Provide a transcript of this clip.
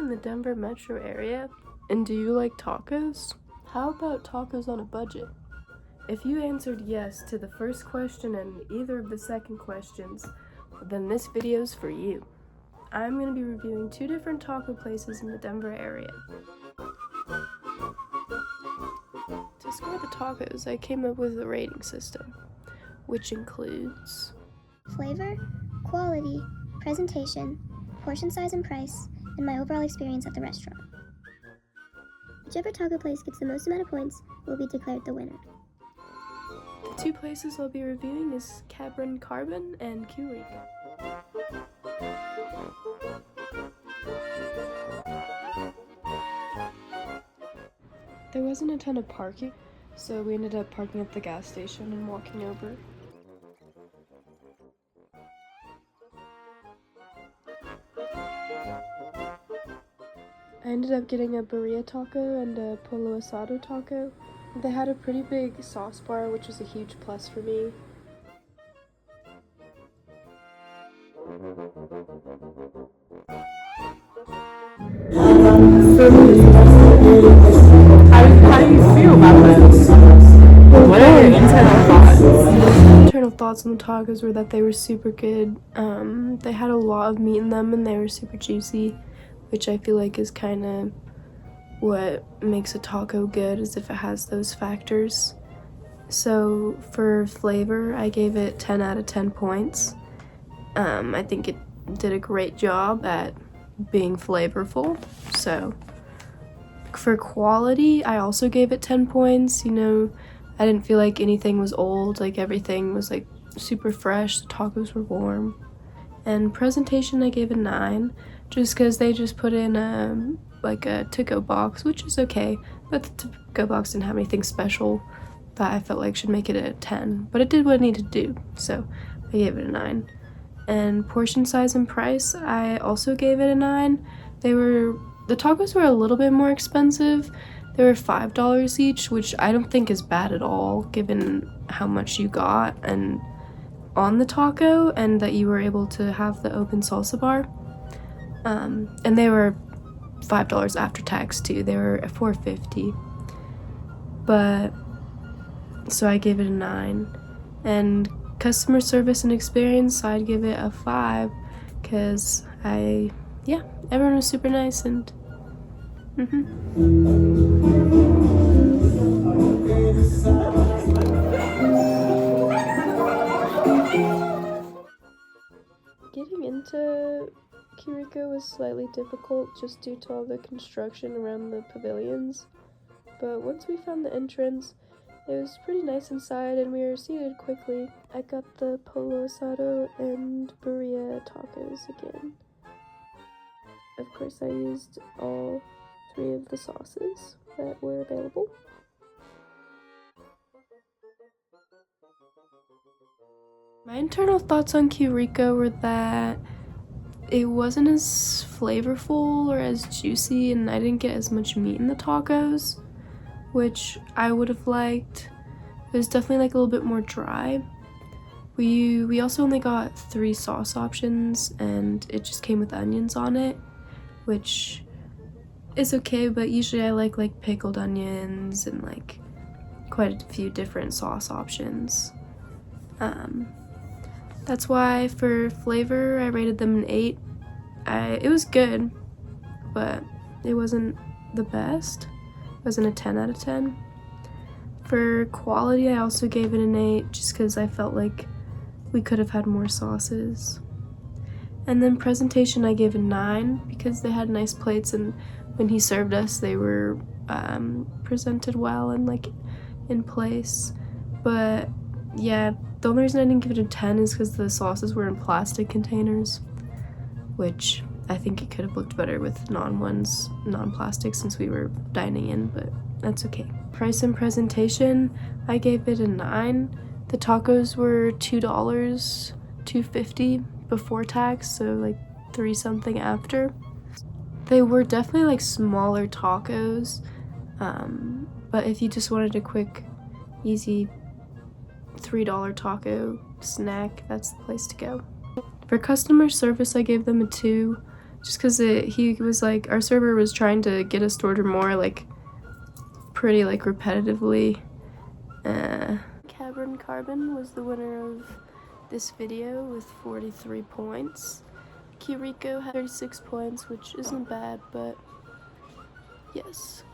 in the Denver metro area? And do you like tacos? How about tacos on a budget? If you answered yes to the first question and either of the second questions, then this video's for you. I'm going to be reviewing 2 different taco places in the Denver area. To score the tacos, I came up with a rating system, which includes flavor, quality, presentation, portion size and price, and my overall experience at the restaurant. Whichever taco place gets the most amount of points will be declared the winner. The 2 places I'll be reviewing is Cabron Carbon and Eureka. There wasn't a ton of parking, so we ended up parking at the gas station and walking over. I ended up getting a birria taco and a pollo asado taco. They had a pretty big sauce bar, which was a huge plus for me. How do you feel about this? What are your internal thoughts? Internal thoughts on the tacos were that they were super good. They had a lot of meat in them and they were super juicy, which I feel like is kind of what makes a taco good, is if it has those factors. So for flavor, I gave it 10 out of 10 points. I think it did a great job at being flavorful. So for quality, I also gave it 10 points. You know, I didn't feel like anything was old, like everything was like super fresh, the tacos were warm. And presentation, I gave a 9, just because they just put in like a to-go box, which is okay, but the to-go box didn't have anything special that I felt like should make it a 10, but it did what it needed to do, so I gave it a 9. And portion size and price, I also gave it a 9. The tacos were a little bit more expensive. They were $5 each, which I don't think is bad at all, given how much you got and on the taco, and that you were able to have the open salsa bar. And they were $5 after tax too. They were $4.50. But so I gave it a 9. And customer service and experience, I'd give it a 5, because everyone was super nice and Getting into Eureka was slightly difficult just due to all the construction around the pavilions, but once we found the entrance, it was pretty nice inside and we were seated quickly. I got the pollo asado and birria tacos again. Of course, I used all 3 of the sauces that were available. My internal thoughts on Eureka were that it wasn't as flavorful or as juicy, and I didn't get as much meat in the tacos, which I would have liked. It was definitely like a little bit more dry. We also only got 3 sauce options, and it just came with onions on it, which is okay, but usually I like pickled onions and like quite a few different sauce options. That's why for flavor I rated them an 8. It was good, but it wasn't the best. It wasn't a 10 out of 10. For quality, I also gave it an 8, just because I felt like we could have had more sauces. And then presentation, I gave a 9, because they had nice plates, and when he served us, they were presented well and like in place. But yeah, the only reason I didn't give it a 10 is because the sauces were in plastic containers, which I think it could have looked better with non-plastic since we were dining in, but that's okay. Price and presentation, I gave it a 9. The tacos were $2.50 before tax, so like 3 something after. They were definitely like smaller tacos, but if you just wanted a quick, easy $3 taco snack, that's the place to go. For customer service, I gave them a 2. just because he was like, our server was trying to get us to order more, like, pretty, like, repetitively. Carbon was the winner of this video with 43 points. Kiriko had 36 points, which isn't bad, but yes.